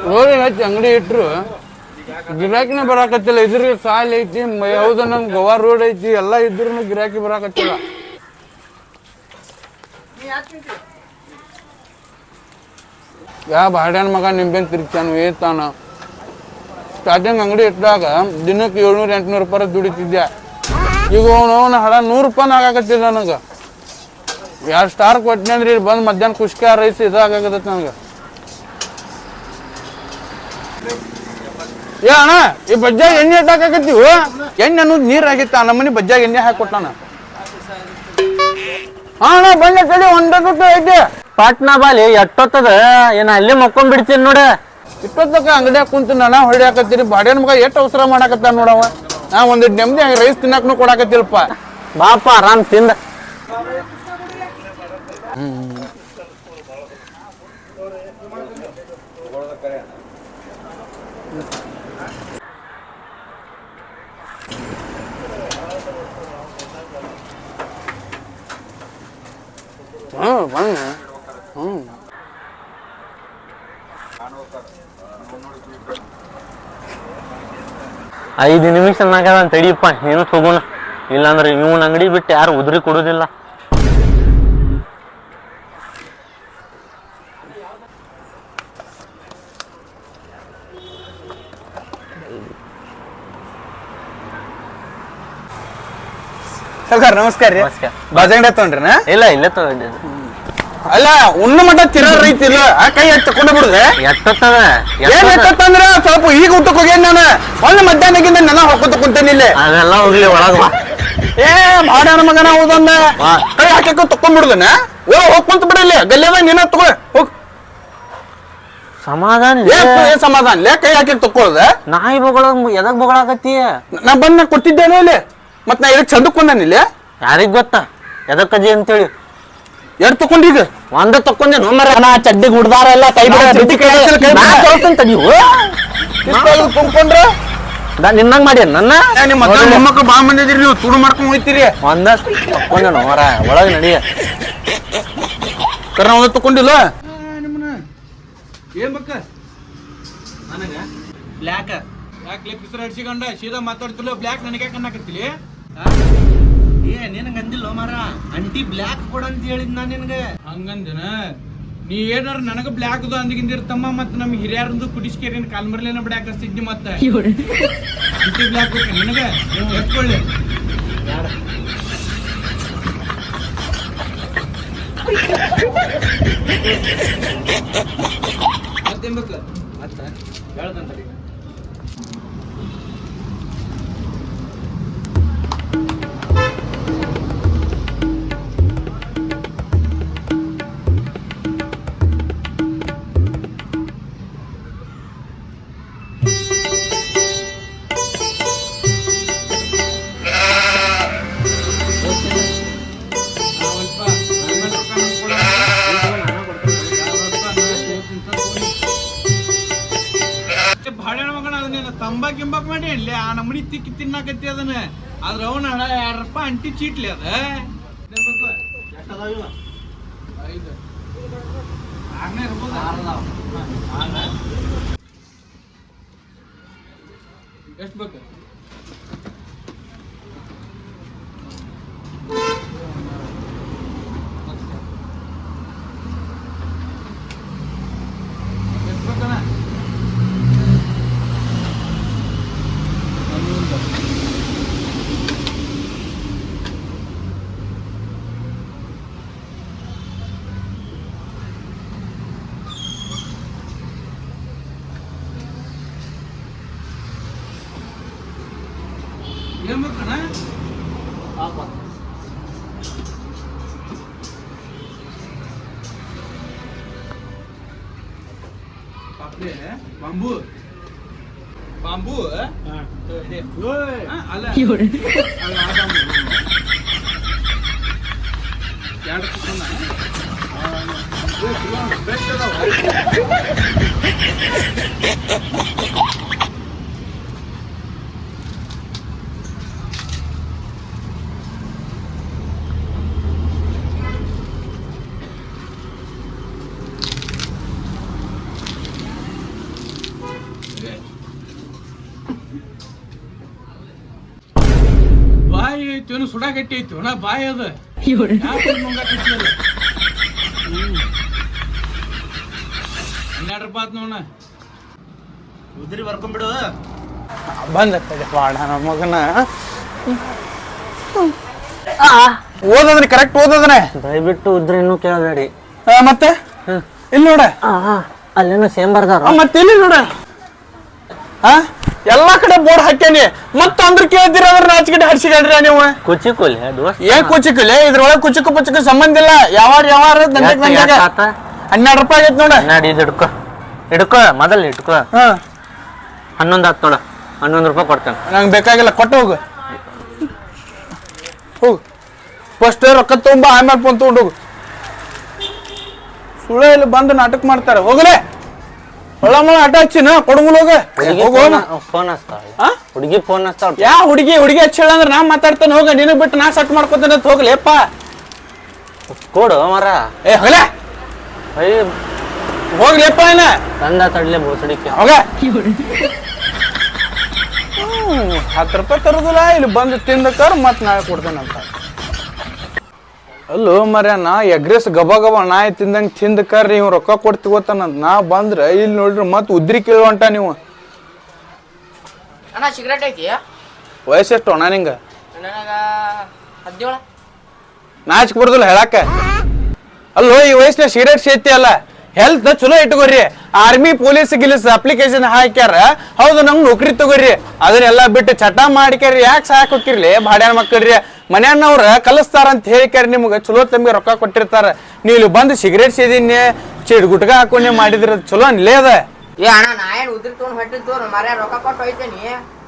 ರೋಡಿಗೆ ಹಚ್ಚಿ ಅಂಗಡಿ ಇಟ್ರು ಗಿರಾಕಿನೇ ಬರಾಕತ್ತಿಲ್ಲ. ಇದ್ರಿಗೆ ಸಾಲ ಐತಿ, ಯಾವ್ದು ನಮ್ ಗೋವಾ ರೋಡ್ ಐತಿ, ಎಲ್ಲ ಇದ್ರು ಗಿರಾಕಿ ಬರಾಕತ್ತಿಲ್ಲ. ಯಾ ಬಾಡ್ಯಾನ ಮಗ ನಿಂಬೆನ್ ತಿರ್ಚಾನು ಏತಾನ. ಸ್ಟಾರ್ಟಿಂಗ್ ಅಂಗಡಿ ಇಟ್ಟಾಗ ದಿನಕ್ಕೆ 700-800 ರೂಪಾಯಿ ದುಡಿತಿದ್ದೆ. ಈಗ ಅವನು ಹಡ 100 ರೂಪಾಯಿ ಆಗಾಕತ್ತಿಲ್ಲ ನನಗೆ. 2 ಸ್ಟಾರ್ ಕೊಟ್ಟನೆ ಅಂದ್ರೆ ಇಲ್ಲಿ ಬಂದು ಮಧ್ಯಾಹ್ನ ಕುಷ್ಕ ರೈಸ್ ಇದಾಗತ್ತೈತೆ ನನಗೆ. ಏ ಅಣ್ಣ, ಈ ಬಜ್ಜಾಗ ಎಣ್ಣೆ ಹಾಕಾಕತ್ತೀವಿ. ಎಣ್ಣೆ ಅನ್ನೋದು ನೀರು ಆಗಿತ್ತ, ನಮ್ಮನೆ ಬಜ್ಜಾಗ ಎಣ್ಣೆ ಹಾಕಿ ಕೊಟ್ಟಾನ. ಹಾ ಅಣ್ಣ ಬಂದೆ ತಡಿ, 1 ಐತಿ. ಪಾಟ್ನಾ ಬಾಲಿ ಎಟ್ಟೊತ್ತದ ಏನ ಅಲ್ಲಿ ಮಕ್ಕೊಂಡ್ಬಿಡ್ತೀನಿ ನೋಡ. ಇಪ್ಪತ್ತಕ್ಕ ಅಂಗಡಿಯಾಗ ಕುಂತು ನಾನು ಹೊಡಿಯಾಕತ್ತೀರಿ. ಬಾಡ್ಯಾನ ಮಗ ಎಷ್ಟು ಅವಸರ ಮಾಡಾಕತ್ತ ನೋಡವ. ನಾ ಒಂದು ನೆಮ್ಮದಿ ರೈಸ್ ತಿನ್ನಕ್ಕೂ ಕೊಡಾಕತ್ತಿಲ್ಪ. ಬಾಪ ಆರಾಮ್ ತಿಂದ. ಬಣ್ಣ 5 ನಿಮಿಷ ತಡಿಯಪ್ಪ, ನೀನು ಹೋಗೋಣ. ಇಲ್ಲಾಂದ್ರೆ ಇವನ್ ಅಂಗಡಿ ಬಿಟ್ಟು ಯಾರು ಉದ್ರಿ ಕೊಡುದಿಲ್ಲ. ಸರ್ ನಮಸ್ಕಾರ ರೀ. ಬಾಜಂಗಡಿ ತಗೊಂಡ್ರಿ? ಇಲ್ಲ ಇಲ್ಲೇ ತಗೊಂಡಿದ್ದು. ಅಲ್ಲ ಉಣ್ಣ ಮಟ್ಟ ತಿರೋ ರೈತಿ ಇಲ್ಲ, ಆ ಕೈ ಎತ್ತು ತಗೊಂಡು ಬಿಡುದೆ. ಎತ್ತದ ಏನ್ ಎತ್ತಂದ್ರ ಸ್ವಲ್ಪ ಈಗ ಊಟಕ್ಕೆ ಹೋಗ್ಯಾನ ನಾನು. ಒಂದು ಮಧ್ಯಾಹ್ನಕ್ಕಿಂತ ನೆನ ಹೊಕ್ಕೊತ ಕುಂತೇನಿ ಇಲ್ಲಿ. ಅದೆಲ್ಲ ಹೋಗ್ಲಿ ಒಳಗ. ಏ ಬಾಡ್ಯಾನ ಮಗನ ಹೌದನ್ನ ಕೈ ಹಾಕಿ ತಕೊಂಡ್ಬಿಡುದನ. ಹೋಗ್ಕೊಂತ ಬಿಡಲಿ ಗಲ್ಲೆದಾಗ ನೀನ ತಗೋ ಹೋಗ್. ಸಮಾಧಾನ ಸಮಾಧಾನ ಲೇ, ಕೈ ಹಾಕಿ ತಕೊಳ್ಳದ. ನಾಯಿ ಬೊಗಳ ಎದಕ್ ಬೊಗಳಾಕತ್ತಿ? ನಾ ಬಂದ್ ಕೊಟ್ಟಿದ್ದೇನೆ ಇಲ್ಲಿ. ಮತ್ ನಾ ಇದಕ್ ಚಂದಕೊಂಡಾನ ಇಲ್ಲಿ. ಯಾರಿಗ್ ಗೊತ್ತ ಎದಕ್ಕಜ್ಜಿ ಅಂತೇಳಿ? ಎರಡು ತಕೊಂಡೀಗ ಒಂದ ತಕೊಂಡೆ ನಮ್ಮರ ಚಡ್ಡಿ ಗುಡ್ದಾರ ಎಲ್ಲ ಕೈ ತುಂಬ್ಕೊಂಡ್ರ ನಿನ್ನಂಗ್ ಮಾಡಿ ನನ್ನ ನಿಮ್ಮ ಮೊಮ್ಮಕ್ಳು ಬಾ ಬಂದಿದ್ರಿ, ನೀವು ತುಡು ಮಾಡ್ಕೊಂಡ್ ಹೋಯ್ತೀರಿ. ಒಂದ ತಕೊಂಡೆ ನೋರ ಒಳಗ ನಡಿಯ ಕರ್ನ ಒಂದ ತಕೊಂಡಿಲ್ಲ. ನಿಮ್ಮನ್ನ ಏನ್ ಬಕ್ಕ ನನಗ ಬ್ಲ್ಯಾಕ್ ಯಾಕೆ ಪಿಸರ್ ಅಡ್ಸಿಕೊಂಡ ಸೀದಾ ಮಾತಾಡ್ತಿಲ್ಲ. ಬ್ಲ್ಯಾಕ್ ನನಗೆ ಯಾಕೆ ಅನ್ನಕತ್ತಿಲಿ? ಏ ನಿನಗೆ ಅಂದಿಲ್ಲ ಮಾರ, ಅಂಟಿ ಬ್ಲ್ಯಾಕ್ ಕೊಡ ಅಂತ ಹೇಳಿದ್ ನಾನು ನಿನಗೆ. ಹಂಗಂದನ ನೀ ಏನಾರ ನನಗ ಬ್ಲ್ಯಾಕ್ ಅದು ಅಂದಿಗಿಂದಿರ್ತಮ್ಮ. ಮತ್ ನಮ್ ಹಿರಿಯರಂದು ಕುಡಿಸ್ಕೇರಿನ ಕಾಲ್ಮರ್ಲೇನ ಬ್ಲ್ಯಾಕ್ ಹಚ್ತಿದ್ನಿ. ಮತ್ತೆ ಅಂಟಿ ಬ್ಲ್ಯಾಕ್ ಬೇಕು ನಿನಗೆ, ಎತ್ಕೊಳ್ಳಿ. ಮತ್ತೇನ್ ಬೇಕು ಮತ್ತ ಹೇಳ್ದಂತರಿ. ತಂಬಾಕ್ ಗಿಂಬಾಕ್ ಮಾಡಿ ಅನ್ಲಿ ಆ ನಮ್ಮನಿ ತಿಕ್ಕಿ ತಿನ್ನಾಕತ್ತಿ ಅದನ್ನ. ಆದ್ರ ಅವನ 2 ರೂಪಾಯಿ ಅಂಟಿ ಚೀಟ್ಲಿ ಅದ. ಎಷ್ಟು ಬೇಕು? ಏನ್ ಬೇಕಣ್ಣ? ಪಾಪ್ಡೆ ಬಾಂಬು ಬಾಂಬು ಅಲ್ಲ ಬೆಸ್ಟ್ ಅದಾವ. ಐತಿ ಏನು ಸುಡಾ ಗಟ್ಟಿ ಐತಿ ನಾ ಬಾಯಿ ಅದ ₹12 ಆತ್ ನೋಡ ಉದ್ರಿ ಬರ್ಕೊಂಡ್ಬಿಡು ಬಂದತ್ತದೆ ಬಾಡ ನಮ್ಮ ಮಗನ ಓದದ್ರಿ ಕರೆಕ್ಟ್ ಓದದ್ರಿ ದಯವಿಟ್ಟು ಉದ್ರಿ ಇನ್ನೂ ಕೇಳಬೇಡಿ. ಮತ್ತೆ ಇಲ್ಲಿ ನೋಡ ಅಲ್ಲೇನೋ ಸೇಮ್ ಬರ್ದಾರ. ಮತ್ತೆ ಇಲ್ಲಿ ನೋಡ ಎಲ್ಲಾ ಕಡೆ ಬೋರ್ಡ್ ಹಾಕ್ಯಾನಿ ಮತ್ತ ಅಂದ್ರ ಕೇಳ್ತೀರ ಅದ್ರ ನಾಚಿಕೆಟ್ ಹಡ್ಸಿಗಡ್ರಿ ನೀವು. ಕುಚಿಕುಲಿ ಏನ್ ಕುಚಿಕುಲಿ ಇದ್ರೊಳಗೆ ಕುಚಿಕು ಪುಚಿಕು ಸಂಬಂಧ ಇಲ್ಲ. ಯಾವಾರ ದಂಡೆಗೆ ₹12 ಆಗೈತ್ ನೋಡ. ಇದು ಹಿಡ್ಕೊ ಮೊದಲ್ ಇಟ್ಕೋ. 11 ಆತ್ ನೋಡ. ₹11 ಕೊಡ್ತೇನೆ. ನಂಗೆ ಬೇಕಾಗಿಲ್ಲ ಕೊಟ್ಟು ಹೋಗು ಹೋಗು ಫಸ್ಟ್ ರೊಕ್ಕ ತಗೊಂಬ ಆಮೇಲೆ ಫೋನ್ ತಗೊಂಡು ಹೋಗು. ಸುಳ್ಳ ಇಲ್ಲಿ ಬಂದು ನಾಟಕ ಮಾಡ್ತಾರೆ ಹೋಗಲೇ ಒಳ ಮಳ ಆಟ ಹಚ್ಚಿನ ಕೊಡಂಗುಲ್ ಹೋಗ ಫೋನ್ ಹಚ್ತಾಳ ಹುಡುಗಿ ಫೋನ್ ಹಚ್ತಾಳ. ಯಾ ಹುಡುಗಿ ಹಚ್ಚಿಳ ಅಂದ್ರೆ ನಾ ಮಾತಾಡ್ತೇನೆ ಹೋಗ ನಿನಗ್ ಬಿಟ್ಟು ನಾ ಸಟ್ ಮಾಡ್ಕೊತೇನೆ ಅಂತ ಹೋಗ್ಲೇಪ್ಪ ಕೊಡು ಮರ. ಹೋಗಲೇ ಹೋಗ್ಲೇಪ್ಪ ಏನ ತಂದ ತಡ್ಲೆ ಬೋಸಡಿಕೆ ಹೋಗ. ₹10 ತರುದಿಲ್ಲ ಇಲ್ಲಿ ಬಂದು ತಿಂದಕರ್ ಮತ್ ನಾಳೆ ಕೊಡ್ತೇನಂತ. ಅಲ್ಲೋ ಮರ್ಯ ನಾ ಎಗ್ರೆಸ್ ಗಬ ನಾಯಿ ತಿಂದಂಗೆ ತಿಂದಕರ್ರಿ ಇವ್ ರೊಕ್ಕ ಕೊಡ್ತಿ ಗೊತ್ತಾನಂತ ನಾ ಬಂದ್ರೆ ಇಲ್ಲಿ ನೋಡ್ರಿ ಮತ್ ಉದ್ರಿ ಕೇಳುವಂಟ ನೀವು. ಅಣ್ಣ ಸಿಗರೇಟ್ ಐತಿ ವಯಸ್ಸೆಷ್ಟು ಅಣ್ಣ ನಿಂಗ? ನನಗ 17. ನಾಚಿಕ್ ಬರುದಿಲ್ಲ ಹೇಳಾಕ. ಅಲ್ಲೋ ಈ ವಯಸ್ಸಿನ ಸಿಗರೇಟ್ ಸೇತಿ ಅಲ್ಲ ಹೆಲ್ತ್ ಚಲೋ ಇಟ್ಕೋರಿ. ಆರ್ಮಿ ಪೊಲೀಸ್ ಗಿಲೀಸ್ ಅಪ್ಲಿಕೇಶನ್ ಹಾಕ್ಯಾರ ಹೌದು ನಂಗೆ ನೌಕರಿ ತಗೋರಿ ಅದನ್ನೆಲ್ಲಾ ಬಿಟ್ಟು ಚಟ ಮಾಡಿಕ್ಯಾರಿ ಯಾಕೆ ಸಾಕ್ ಹೋಗಿರ್ಲಿ ಬಾಡ್ಯಾನ ಮಕ್ಕಳ್ರಿ ಮನ್ಯಾನವ್ರ ಕಲಿಸ್ತಾರ ಅಂತ ಹೇಳಿಕ್ಯಾರ ನಿಮ್ಗೆ ಚಲೋ ತಮ್ಗೆ ರೊಕ್ಕ ಕೊಟ್ಟಿರ್ತಾರ. ನೀವು ಇಲ್ಲಿ ಬಂದು ಸಿಗರೇಟ್ ಸೇದಿನಿ ಚಿಡ್ ಗುಟ್ಕ ಹಾಕೊಂಡೆ ಮಾಡಿದ್ರ ಚಲೋ ಅನ್ಲೇ ಅದ. ಏ ಅಣ್ಣ ನಾ ಏನ್ ಉದ್ರಿ ತೊಗೊಂಡ್ ಹೊಟ್ಟಿತ್ತು ಮರ ರೊಕ್ಕ ಕೊಟ್ಟು ಹೋಯ್ತೇನಿ.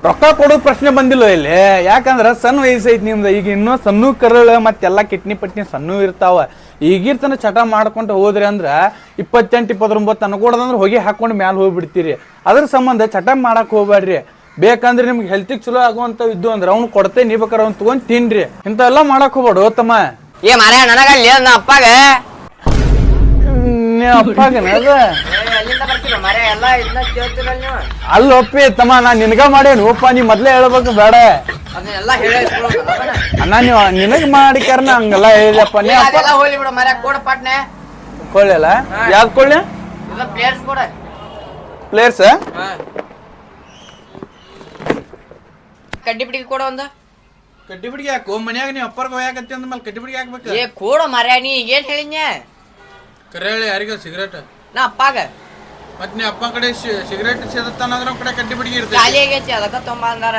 ರೊಕ್ಕ ಕೊಡೋ ಪ್ರಶ್ನೆ ಬಂದಿಲ್ಲ ಇಲ್ಲಿ ಯಾಕಂದ್ರ ಸಣ್ಣ ವಯಸ್ಸು ಐತಿ ನಿಮ್ದು. ಈಗ ಇನ್ನೂ ಸಣ್ಣ ಕರಳ ಮತ್ತೆಲ್ಲಾ ಕಿಡ್ನಿ ಪಟ್ನಿ ಸಣ್ಣ ಇರ್ತಾವ. ಈಗಿರ್ತನ ಚಟ ಮಾಡ್ಕೊಂಡು ಹೋದ್ರಿ ಅಂದ್ರ 28, 29 ಅನ್ಕೊಡದಂದ್ರ ಹೋಗಿ ಹಾಕೊಂಡು ಮ್ಯಾಲ ಹೋಗ್ಬಿಡ್ತೀರಿ. ಅದ್ರ ಸಂಬಂಧ ಚಟ ಮಾಡಕ್ ಹೋಗ್ಬೇಡ್ರಿ. ಬೇಕಂದ್ರೆ ನಿಮ್ಗೆ ಹೆಲ್ತಿಗೆ ಚಲೋ ಆಗುವಂತ ಇದ್ದು ಅಂದ್ರೆ ಅವ್ನು ಕೊಡ್ತೇ ನೀ ಬೇಕಾರೆ ಅವ್ನು ತಗೊಂಡ್ ತಿನ್ರಿ. ಇಂಥವೆಲ್ಲ ಮಾಡಕ್ ಹೋಗ್ಬೇಡು ತಮ್ಮ. ಏ ಮರ ನನಗಲ್ಲಿ ನಾ ಅಪ್ಪಾಗ ಅಪ್ಪಗನ ಅದ ಅಲ್ಲಿಂದ ಬರ್ತೀರ ಮರ ಎಲ್ಲ ಇದನ್ನ ಕೇಳ್ತೀರಲ್ಲ ನೀವು. ಅಲ್ಲಿ ಒಪ್ಪಿ ತಮ್ಮ ನಾನ್ ನಿನಗ ಮಾಡೇನು ಒಪ್ಪ ನೀ ಮೊದ್ಲೇ ಹೇಳ್ಬೇಕು ಬೇಡ ಅದನ್ನೆಲ್ಲ ಹೇಳಿ ಅಣ್ಣ ನೀವು ನಿನಗ್ ಮಾಡಿಕ್ಯಾರನ ಹಂಗೆಲ್ಲ ಹೇಳಿದಪ್ಪ ನೀ ಅದೆಲ್ಲ ಹೋಗ್ಲಿ ಬಿಡು ಮರ ಕೊಡ ಪಟ್ನೆ ಕೊಳ್ಳಲ್ಲ ಯಾವ್ದು ಕೊಳ್ಳಿ ಇಲ್ಲ ಪ್ಲೇಯರ್ಸ್ ಕೊಡ ಪ್ಲೇಯರ್ಸ್ ಕಡ್ಡಿ ಬಿಡಿಗೆ ಕೊಡ ಒಂದು ಕಡ್ಡಿ ಬಿಡಿಗೆ ಹಾಕು ಮನ್ಯಾಗ ನೀವು ಅಪ್ಪರ್ಗ ಹೋಯಾಕತ್ತಿ ಅಂದ್ಮೇಲೆ ಕಡ್ಡಿ ಬಿಡಿಗೆ ಹಾಕ್ಬೇಕು. ಏ ಕೊಡ ಮರ ನೀ ಈಗೇನ್ ಹೇಳಿದ್ನ ಕರೆ ಹೇಳಿ ಯಾರಿಗ ಸಿಗರೇಟ್ ನಾ ಅಪ್ಪಾಗ ಮತ್ ನೀ ಅಪ್ಪ ಕಡೆ ಸಿಗರೇಟ್ ಸೇದತ್ತಾನಂದ್ರ ಕಡೆ ಕಡ್ಡಿ ಬಿಡಿಗೆ ಖಾಲಿ ಇರ್ತೈತಿ. ಆಗೈತಿ ಅದಕ್ಕ ತೊಂಬ ಅಂದಾರ.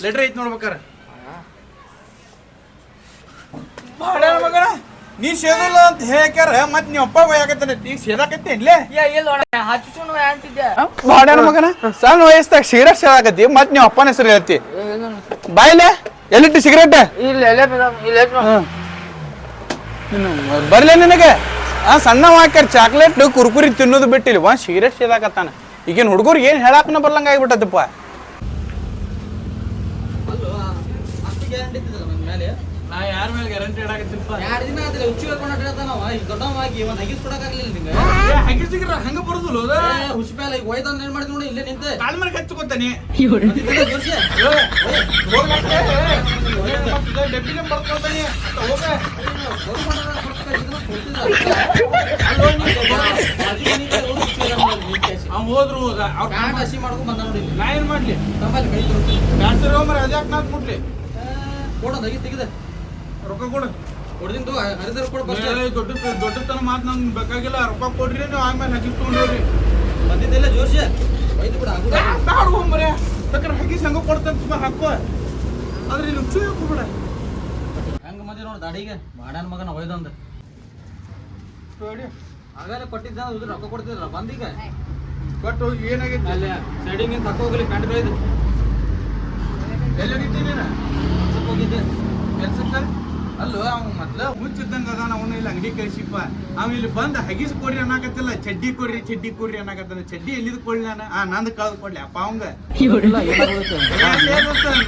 ಲೆಟ್ರ್ ಐತಿ ನೋಡ್ಬೇಕಾರ ಬಾಡ್ಯಾನ ಮಗನ ನೀ ಸೇದಲ್ಲ ಅಂತ ಹೇಳ್ಯಾರ ಮತ್ ನೀವ್ ಅಪ್ಪ ಹೋಯಾಕತ್ತಾನ ಈಗ ಸೇದಾಕತ್ತೇನ್ಲೇ? ಏ ಇಲ್ಲ ಹಚ್ಚುನು ಅಂತಿದ್ದೆ ಬಾಡ್ಯಾನ ಮಗನ ಸಣ್ಣ ವಯಸ್ಸಾಗ ಸಿಗರೇಟ್ ಸೇದಾಕತ್ತಿ ಮತ್ ನೀವು ಅಪ್ಪನ ಹೆಸರು ಹೇಳ್ತಿ ಬಾಯ್ಲೆ ಎಲ್ಲಿಟ್ಟು ಸಿಗರೇಟ್ ಬರ್ಲೇ ನಿನಗೆ ಸಣ್ಣ ಹಾಕ್ಯಾರ ಚಾಕ್ಲೇಟ್ ಕುರ್ಕುರಿ ತಿನ್ನೋದು ಬಿಟ್ಟಿಲ್ಲ ಒಂದ್ ಸಿಗರೇಟ್ ಸೇದಾಕತ್ತಾನ. ಈಗಿನ ಹುಡುಗರಿಗೆ ಏನ್ ಹೇಳಾಕನ ಬರ್ಲಂಗ ಆಗ್ಬಿಟ್ಟದಪ್ಪ. ನಾ ಯಾರ ಮೇಲೆ ಗ್ಯಾರಂಟಿ ಇಡಾಕತ್ತಿಲ್ಪ. 2 ದಿನ ಆದ್ರೆ ಹುಚ್ಚಿ ಹೇಳ್ಕೊಂಡು ಹೇಳ್ತಾನವ ಈಗ ದೊಡ್ಡವಾಗಿ ಒಂದು ಹಗಿಸ್ ಕೊಡಕ್ಕಾಗ್ಲಿಲ್ಲ ನಿಂಗೆ. ಹಂಗಿಸಿದ್ರ ಹಂಗ ಬರುದಿಲ್ಲ ಹುಚ್ಚಿಪೇಲ ಈಗ ಒಯ್ದಂದ್ರೆ ಏನ್ ಮಾಡಿದ್ ನೋಡಿ ಇಲ್ಲೇ ನಿಂತೆ ಕಾಲ್ ಮೇಲೆ ಹಚ್ಕೋತಾನೆ ಡೆಬ್ಬಿಲೆ ಬರ್ಕೊತಾನೆ ಹೋಗ ಹೋದ್ರು ಹಸಿ ಮಾಡ್ಕೊಂಡ್ ಬಂದ ನೋಡಿ ನಾ ಏನ್ ಮಾಡ್ಲಿ ತಮ್ಮಲ್ಲಿ ಕೈ ತೋರಿಸಿ ಡ್ಯಾನ್ಸರ್ ಹೋಗ್ರ ಅದ್ಯಾಕ್ ನಾಕ್ ಮುಟ್ಲಿ ಕೊಡೋದು ಹಗಿ ತೆಗಿದೆ ರೊಕ್ಕ ಕೊಡು ಹೊಡೆದಿಂತು ಹರಿದರ್ ಕೊಡು ಬಸ್ ದೊಡ್ಡತನ ಮಾತು ನಮ್ಗೆ ಬೇಕಾಗಿಲ್ಲ. ರೊಕ್ಕ ಕೊಡ್ರಿ ನೀವು ಆಮೇಲೆ ಹಗಿಸ್ ತಗೊಂಡ್ರಿ ಬಂದಿದ್ದೆಲ್ಲ ಜೋಶಿ ಒಯ್ದು ಬಿಡ ಬ್ಯಾಡ ಹೋಗ್ಬರ್ರಿ ಬೇಕಾದ್ರೆ ಹಗಿಸ್ ಹಂಗ ಕೊಡ್ತಂತ ಹಾಕೋ ಆದ್ರೆ ಇಲ್ಲಿ ಹುಚ್ಚು ಹಾಕೋಬೇಡ. ಹೆಂಗ ಮದಿ ನೋಡಿ ದಾಡಿಗೆ ಬಾಡ್ಯಾನ ಮಗನ ಒಯ್ದಂದ ಆಗಾರ ಕೊಟ್ಟಿದ್ದ ರೊಕ್ಕ ಕೊಡ್ತಿದ್ರ ಬಂದೀಗ ಕೊಟ್ಟು ಹೋಗಿ ಏನಾಗೈತಿ ಅಲ್ಲಿ ಸೈಡಿಂಗ್ ಇಂದ ತಕ್ಕ ಹೋಗ್ಲಿ ಕಂಡು ಬೆಳೆದು ಎಲ್ಲಿ ಹೋಗಿದ್ದೀನಿ ನೀನು ಹೋಗಿದ್ದೆ ಕೆಲ್ಸಕ್ಕ ಅಲ್ಲೋ ಅವ್ ಮೊದ್ಲ ಹುಚ್ಚಿದ್ದಂಗ ಅದಾನ ಅವನು ಇಲ್ಲಿ ಅಂಗಡಿ ಕಳಿಸಿಪ್ಪ ಅವ್ ಇಲ್ಲಿ ಬಂದ್ ಹಗಿಸ್ ಕೊಡ್ರಿ ಅನ್ನಕತ್ತಿಲ್ಲ ಚಡ್ಡಿ ಕೊಡ್ರಿ ಅನ್ನಕತ್ತಾನ. ಚಡ್ಡಿ ಎಲ್ಲಿದ್ ಕೊಡ್ಲಿ ನಾನು ನಂದು ಕಳ್ದು ಕೊಡ್ಲಿ ಅಪ್ಪ ಅವಂಗ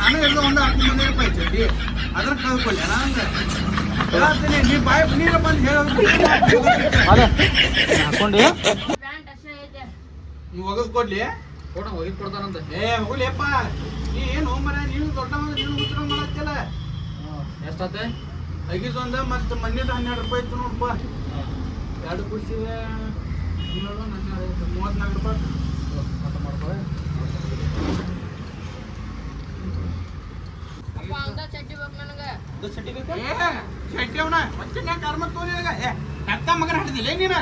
ನಾನು ಎಲ್ಲ ಒಂದು ಹಾಕೊಂಡ್ ಬಂದೆ ಚಡ್ಡಿ ಅದ್ರ ಕಳ್ದು ಕೊಡ್ಲಿ ನಂಗ ಹೇಳ್ತೀನಿ ನೀ ಬಾಯ್ ನೀರ ಬಂದು ಹೇಳೋದು ಹಾಕೊಂಡು ನೀವು ಒಗದ್ ಕೊಡ್ಲಿ ಕೊಡ ಒಯ್ದು ಕೊಡ್ತಾನಂತ ಹೋಗ್ಲಿಯಪ್ಪ ನೀ ಏನು ಮರ ನೀವು ದೊಡ್ಡ ನೀವು ಉತ್ತರ ಮಾಡತ್ತಲ್ಲ ಎಷ್ಟಾತೆ ಐಗಿಸ್ ಒಂದ ಮತ್ತೆ ಮನೇದ 12 ರೂಪಾಯಿ ಇತ್ತು ನೋಡಪ್ಪ ಎರಡು ಕುಡಿಸಿವೆ 34 ರೂಪಾಯಿ ಮತ್ತೆ ಮಾಡ್ಕೊ ಏ ಶೆಟ್ಟಿ ಅವನ ಮತ್ತೆ ನಾ ಕರ್ಮ ತೋರಿಯಾಗ ಏ ಅಕ್ಕ ಮಗನ ಹಿಡಿದಿಲ್ಲ ನೀನ